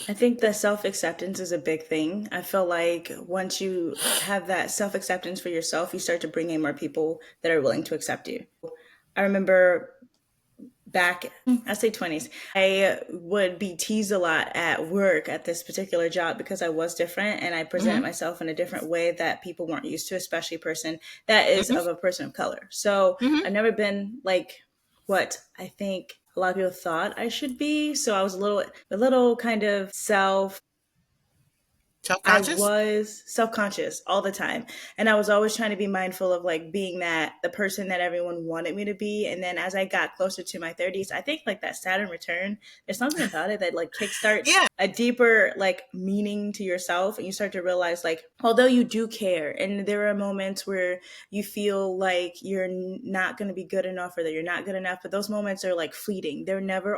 I think the self acceptance is a big thing. I feel like once you have that self acceptance for yourself, you start to bring in more people that are willing to accept you. I remember back, I say 20s, I would be teased a lot at work at this particular job because I was different and I presented Hmm. myself in a different way that people weren't used to, especially a person that is Hmm. of a person of color. So Hmm. I've never been like what I think a lot of people thought I should be. So I was a little kind of I Self-conscious. was self conscious all the time. And I was always trying to be mindful of like being the person that everyone wanted me to be. And then as I got closer to my 30s, I think like that Saturn return, there's something about it that like kickstarts Yeah. a deeper like meaning to yourself. And you start to realize like, although you do care, and there are moments where you feel like you're not going to be good enough or that you're not good enough, but those moments are like fleeting. They're never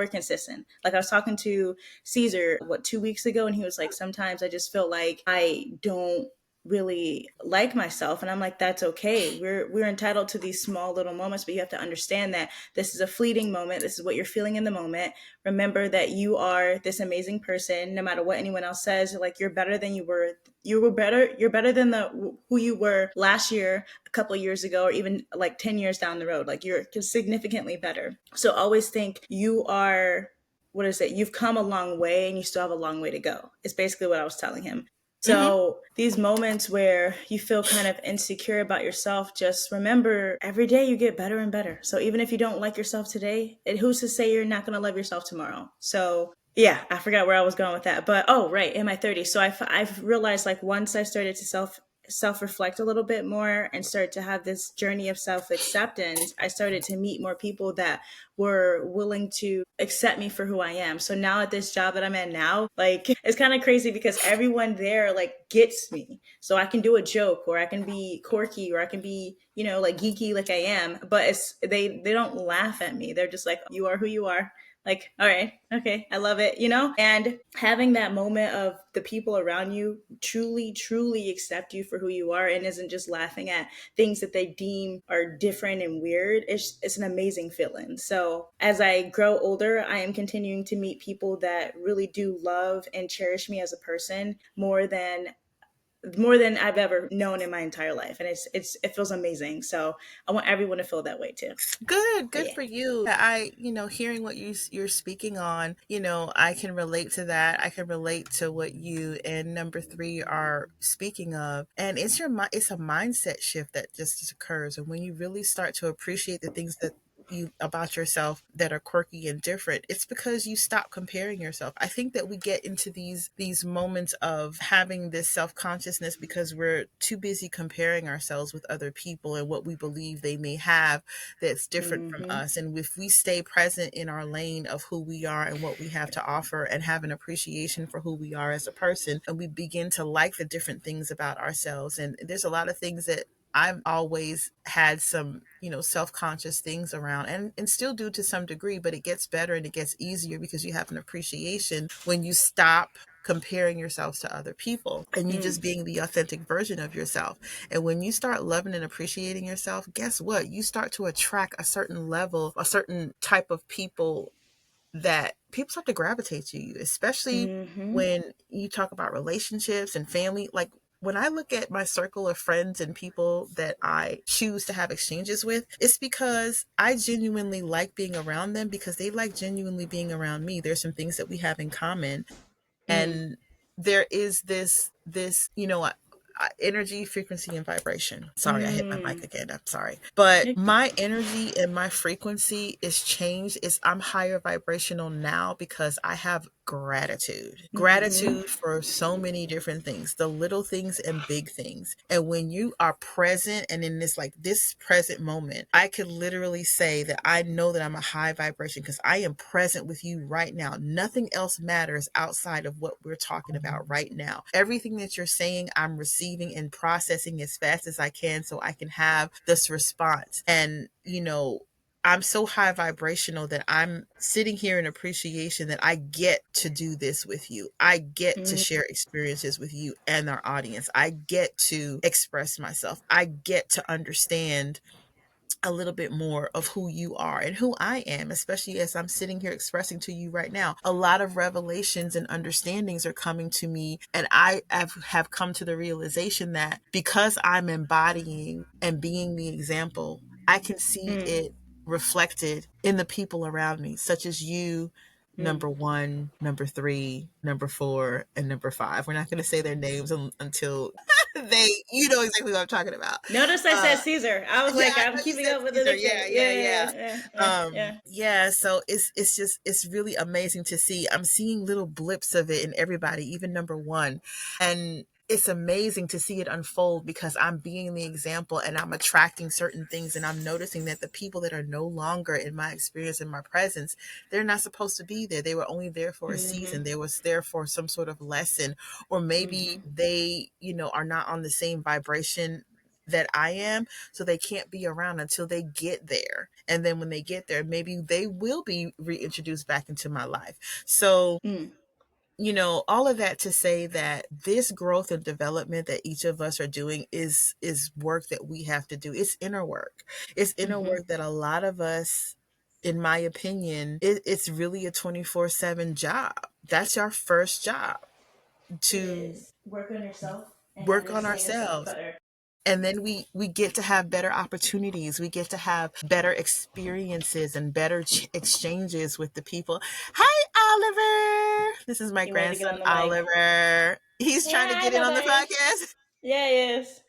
consistent. Like I was talking to Caesar, 2 weeks ago, and he was like, sometimes I just feel like I don't really like myself, and I'm like, that's okay. We're entitled to these small little moments, but you have to understand that this is a fleeting moment. This is what you're feeling in the moment. Remember that you are this amazing person, no matter what anyone else says. Like you're better than you're better than the who you were last year, a couple years ago, or even like 10 years down the road. Like you're significantly better. So always think you are, what is it? You've come a long way and you still have a long way to go. It's basically what I was telling him. Hmm. So these moments where you feel kind of insecure about yourself, just remember every day you get better and better. So even if you don't like yourself today, who's to say you're not going to love yourself tomorrow? So yeah, I forgot where I was going with that. But oh, right, in my 30s. So I've realized like once I started to self reflect a little bit more and start to have this journey of self acceptance, I started to meet more people that were willing to accept me for who I am. So now at this job that I'm at now, like it's kind of crazy because everyone there like gets me. So I can do a joke or I can be quirky or I can be, like geeky like I am, but they don't laugh at me. They're just like, you are who you are. Like, all right, okay, I love it. And having that moment of the people around you truly, truly accept you for who you are and isn't just laughing at things that they deem are different and weird, it's an amazing feeling. So as I grow older, I am continuing to meet people that really do love and cherish me as a person more than I've ever known in my entire life. And it feels amazing. So I want everyone to feel that way too. Good, But good yeah. for you. Hearing what you're speaking on, I can relate to that. I can relate to what you and number three are speaking of, and it's a mindset shift that just occurs, and when you really start to appreciate the things that you about yourself that are quirky and different, it's because you stop comparing yourself. I think that we get into these moments of having this self-consciousness because we're too busy comparing ourselves with other people and what we believe they may have that's different from Mm-hmm. us. And if we stay present in our lane of who we are and what we have to offer and have an appreciation for who we are as a person, and we begin to like the different things about ourselves. And there's a lot of things that I've always had some, self-conscious things around and still do to some degree, but it gets better and it gets easier because you have an appreciation when you stop comparing yourselves to other people and you Mm. just being the authentic version of yourself. And when you start loving and appreciating yourself, guess what? You start to attract a certain level, a certain type of people that people start to gravitate to you, especially Mm-hmm. when you talk about relationships and family. Like when I look at my circle of friends and people that I choose to have exchanges with, it's because I genuinely like being around them because they like genuinely being around me. There's some things that we have in common, Mm. and there is this energy, frequency, and vibration. Sorry, I hit my mic Mm. again, I'm sorry, but You're good. my energy and my frequency is changed. Is I'm higher vibrational now because I have Mm-hmm. gratitude for so many different things, the little things and big things. And when you are present and in this present moment, I could literally say that I know that I'm a high vibration because I am present with you right now. Nothing else matters outside of what we're talking about right now. Everything that you're saying, I'm receiving and processing as fast as I can so I can have this response. And I'm so high vibrational that I'm sitting here in appreciation that I get to do this with you. I get to Mm. share experiences with you and our audience. I get to express myself. I get to understand a little bit more of who you are and who I am, especially as I'm sitting here expressing to you right now. A lot of revelations and understandings are coming to me, and have come to the realization that because I'm embodying and being the example, I can see Mm, it reflected in the people around me, such as you, mm. number one, number three, number four, and number five. We're not going to say their names until they, you know exactly what I'm talking about. Notice I Uh, said Caesar. I was yeah, like, I I'm know you keeping said up with the Caesar. nickname. Yeah, yeah, Yeah, yeah. yeah, yeah, yeah. Yeah, so it's just it's really amazing to see. I'm seeing little blips of it in everybody, even number one. And it's amazing to see it unfold because I'm being the example and I'm attracting certain things, and I'm noticing that the people that are no longer in my experience, in my presence, they're not supposed to be there. They were only there for a Mm-hmm. season. They was there for some sort of lesson, or maybe Mm-hmm. they, are not on the same vibration that I am, so they can't be around until they get there. And then when they get there, maybe they will be reintroduced back into my life. So, Mm. all of that to say that this growth and development that each of us are doing is work that we have to do. It's inner work. It's inner Mm-hmm. work that a lot of us, in my opinion, it's really a 24/7 job. That's our first job, It to is. Work on yourself and work on understand yourself ourselves. better. And then we get to have better opportunities, we get to have better experiences and better exchanges with the people. Hi, Oliver. This is my He wanted to get grandson, on the mic. Oliver. He's Say trying to hi, get in on the Bubba. podcast. Yeah, he is.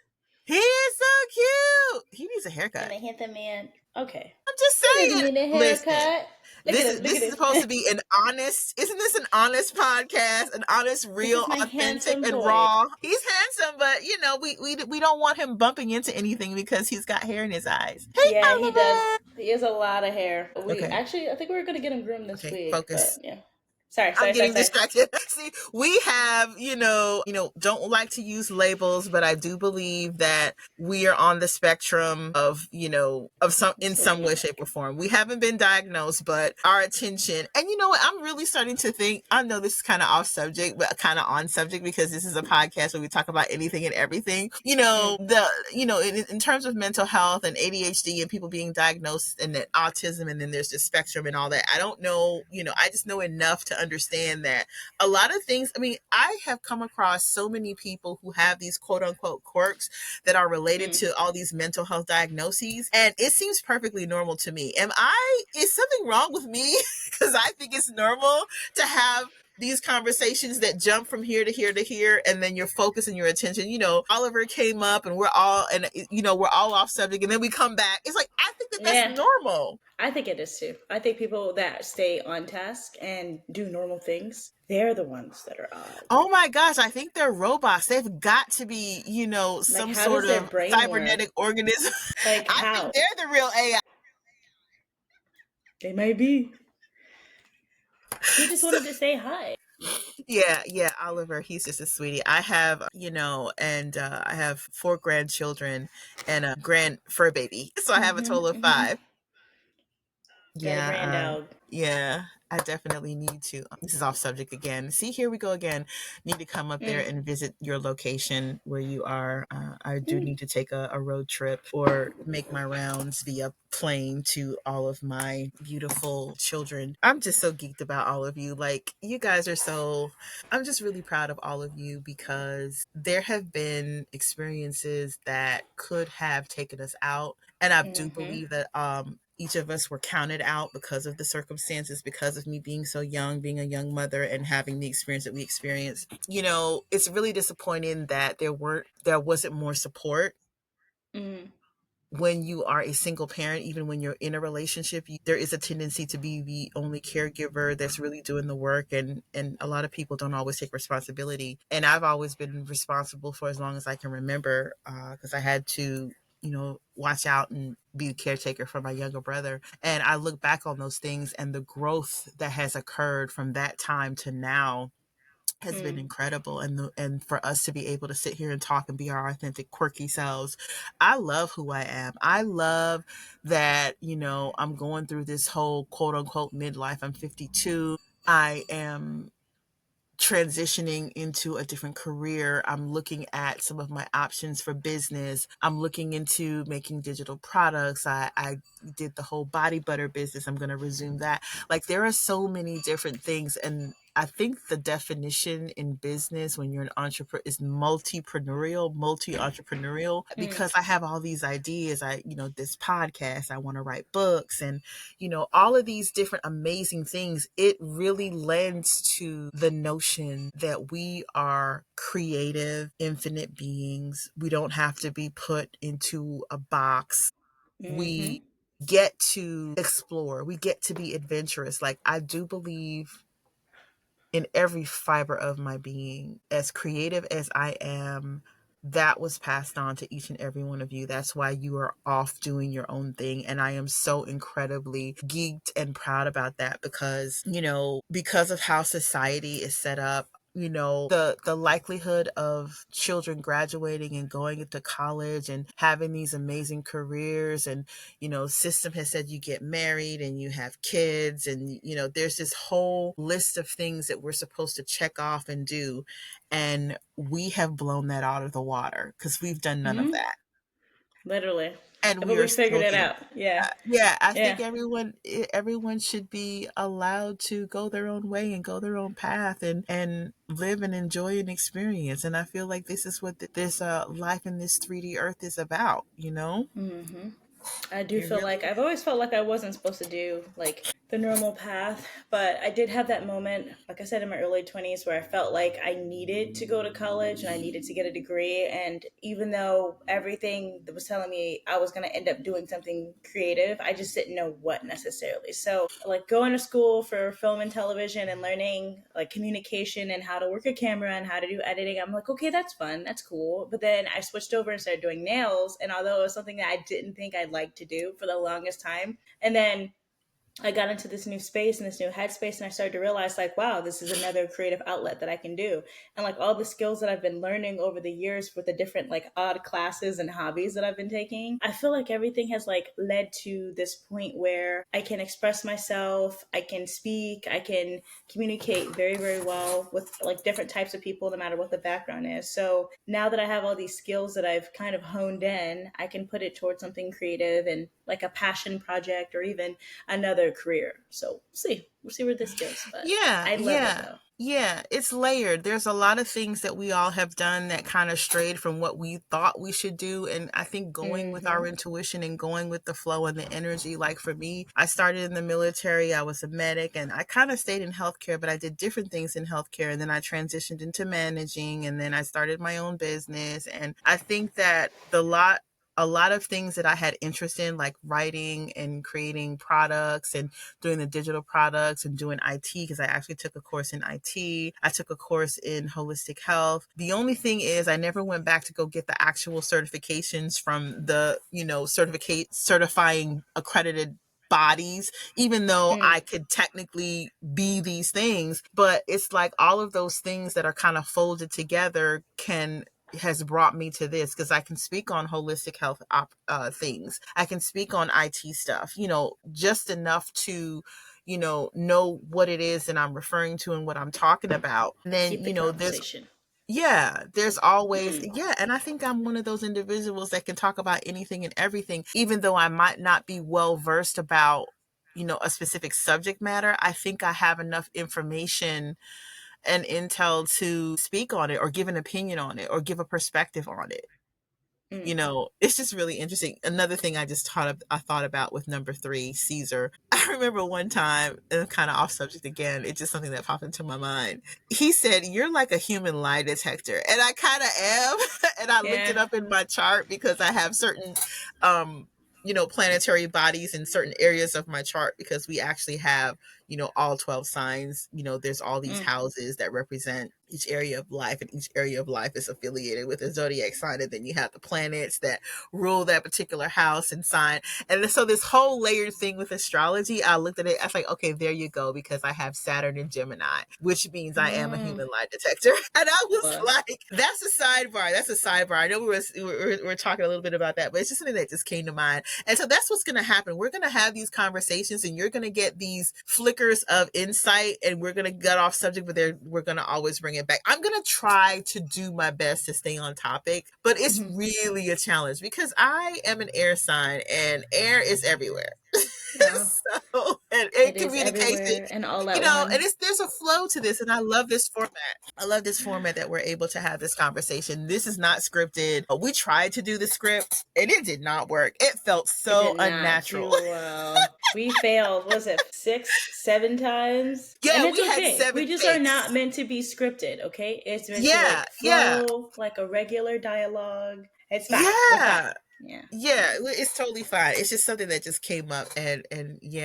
He is so cute. He needs a And haircut. a handsome man. Okay. I'm just He doesn't saying, need a listen, haircut. Look this at is him. Look this at is supposed to him. be an honest, isn't this an honest podcast, an honest, This real, is my authentic, handsome and boy. raw? He's handsome, but we don't want him bumping into anything because he's got hair in his eyes. Hey, Yeah, he does. Oliver. He has a lot of hair. We Okay, actually, I think we were gonna get him groomed this okay, week, but focus. yeah. Sorry, I'm sorry, sorry, getting sorry. distracted. See, we have, don't like to use labels, but I do believe that we are on the spectrum of, of some, in What do you some way, mean? shape, or form. We haven't been diagnosed, but our attention, and you know what? I'm really starting to think, I know this is kind of off subject, but kind of on subject because this is a podcast where we talk about anything and everything. Mm, In terms of mental health and ADHD and people being diagnosed and then autism, and then there's the spectrum and all that. I don't know, I just know enough to understand that a lot of things, I mean, I have come across so many people who have these quote unquote quirks that are related mm. to all these mental health diagnoses. And it seems perfectly normal to me. Is something wrong with me? Because I think it's normal to have these conversations that jump from here to here to here, and then your focus and your attention. Oliver came up, and we're all off subject, and then we come back. It's like, I think that that's Yeah, normal. I think it is too. I think people that stay on task and do normal things, they're the ones that are odd. Oh my gosh, I think they're robots. They've got to be, Like, some how sort does their of brain work? cybernetic organism. Like, I think how? they're the real AI. They may be. He just wanted to say hi. Yeah, yeah, Oliver, he's just a sweetie. I have, and I have four grandchildren and a grand fur baby. So I have a Mm-hmm, total of mm-hmm. five. Got a Yeah, grand dog. yeah, I definitely need to. This is off subject again. See, here we go again. Need to come up there Mm, and visit your location where you are. I do mm. need to take a road trip or make my rounds via plane to all of my beautiful children. I'm just so geeked about all of you. Like, you guys are so, I'm just really proud of all of you because there have been experiences that could have taken us out, and I do Mm-hmm. believe that each of us were counted out because of the circumstances, because of me being so young, being a young mother, and having the experience that we experienced. It's really disappointing that there wasn't more support Mm. when you are a single parent. Even when you're in a relationship, there is a tendency to be the only caregiver that's really doing the work, and a lot of people don't always take responsibility. And I've always been responsible for as long as I can remember, because I had to, watch out and be the caretaker for my younger brother. And I look back on those things, and the growth that has occurred from that time to now has been Mm. incredible. And for us to be able to sit here and talk and be our authentic, quirky selves, I love who I am. I love that, I'm going through this whole quote unquote midlife. I'm 52. I am transitioning into a different career. I'm looking at some of my options for business. I'm looking into making digital products. I did the whole body butter business. I'm going to resume that. Like, there are so many different things. And I think the definition in business when you're an entrepreneur is multi-entrepreneurial, Mm. because I have all these ideas. This podcast, I want to write books, and, all of these different amazing things. It really lends to the notion that we are creative, infinite beings. We don't have to be put into a box. We Mm-hmm. get to explore, we get to be adventurous. Like, I do believe in every fiber of my being, as creative as I am, that was passed on to each and every one of you. That's why you are off doing your own thing. And I am so incredibly geeked and proud about that, because, because of how society is set up, the likelihood of children graduating and going into college and having these amazing careers, and, system has said you get married and you have kids, and, there's this whole list of things that we're supposed to check off and do, and we have blown that out of the water because we've done none of Mm-hmm. that, Literally. and But we are we figured still it here. out. Yeah. Yeah, I think Yeah. everyone should be allowed to go their own way and go their own path, and live and enjoy an experience. And I feel like this is what this life in this 3D earth is about. Mm-hmm. I do It feel really like I've always felt like I wasn't supposed to do like the normal path, but I did have that moment, like I said, in my early 20s where I felt like I needed to go to college and I needed to get a degree. And even though everything that was telling me I was going to end up doing something creative, I just didn't know what necessarily. So, like going to school for film and television and learning like communication and how to work a camera and how to do editing, I'm like, okay, that's fun, that's cool. But then I switched over and started doing nails. And although it was something that I didn't think I'd like to do for the longest time, and then I got into this new space and this new headspace, and I started to realize, like, wow, this is another creative outlet that I can do. And like all the skills that I've been learning over the years with the different like odd classes and hobbies that I've been taking, I feel like everything has like led to this point where I can express myself, I can speak, I can communicate very, very well with like different types of people, no matter what the background is. So now that I have all these skills that I've kind of honed in, I can put it towards something creative and like a passion project or even another career. So we'll see where this goes. But Yeah, I love it yeah. though. Yeah, it's layered. There's a lot of things that we all have done that kind of strayed from what we thought we should do. And I think going with our Mm-hmm. intuition and going with the flow and the energy, like for me, I started in the military, I was a medic, and I kind of stayed in healthcare, but I did different things in healthcare. And then I transitioned into managing, and then I started my own business. And I think that a lot of things that I had interest in, like writing and creating products and doing the digital products and doing IT, because I actually took a course in IT. I took a course in holistic health. The only thing is I never went back to go get the actual certifications from the, certifying accredited bodies, even though Mm. I could technically be these things. But it's like all of those things that are kind of folded together can has brought me to this, because I can speak on holistic health things. I can speak on IT stuff, just enough to, know what it is that I'm referring to and what I'm talking about. And then, Keep the there's, conversation. yeah, there's always, Mm. yeah. And I think I'm one of those individuals that can talk about anything and everything, even though I might not be well versed about, a specific subject matter. I think I have enough information and intel to speak on it or give an opinion on it or give a perspective on it. Mm. It's just really interesting. Another thing I thought about with number three, Caesar. I remember one time, and kind of off subject again, it's just something that popped into my mind. He said, "You're like a human lie detector," and I kind of am. And I looked it Yeah. up in my chart because I have certain, planetary bodies in certain areas of my chart, because we actually have, all 12 signs. There's all these Mm. houses that represent each area of life, and each area of life is affiliated with a zodiac sign, and then you have the planets that rule that particular house and sign. And so this whole layered thing with astrology, I looked at it, I was like, okay, there you go, because I have Saturn in Gemini, which means I am a Mm. human lie detector. And I was Well, like, that's a sidebar. That's a sidebar. I know we're talking a little bit about that, but it's just something that just came to mind. And so that's what's going to happen. We're going to have these conversations, and you're going to get these flick flickers of insight, and we're gonna get off subject, but we're gonna always bring it back. I'm gonna try to do my best to stay on topic, but it's Mhm. really a challenge because I am an air sign, and air is everywhere. Yeah. And It is communication, everywhere and all at and once. there's a flow to this, and I love this format. I love this format that we're able to have this conversation. This is not scripted. We tried to do the script and it did not work. It felt It so did not unnatural. do well. We failed, was it 6, 7 times? And Yeah, it's we had okay. We 7 just are not takes. meant to be scripted, okay? It's meant to Yeah, like yeah, flow like a regular dialogue. It's fine. We're fine. yeah. Yeah. Yeah, it's totally fine. It's just something that just came up, and yeah.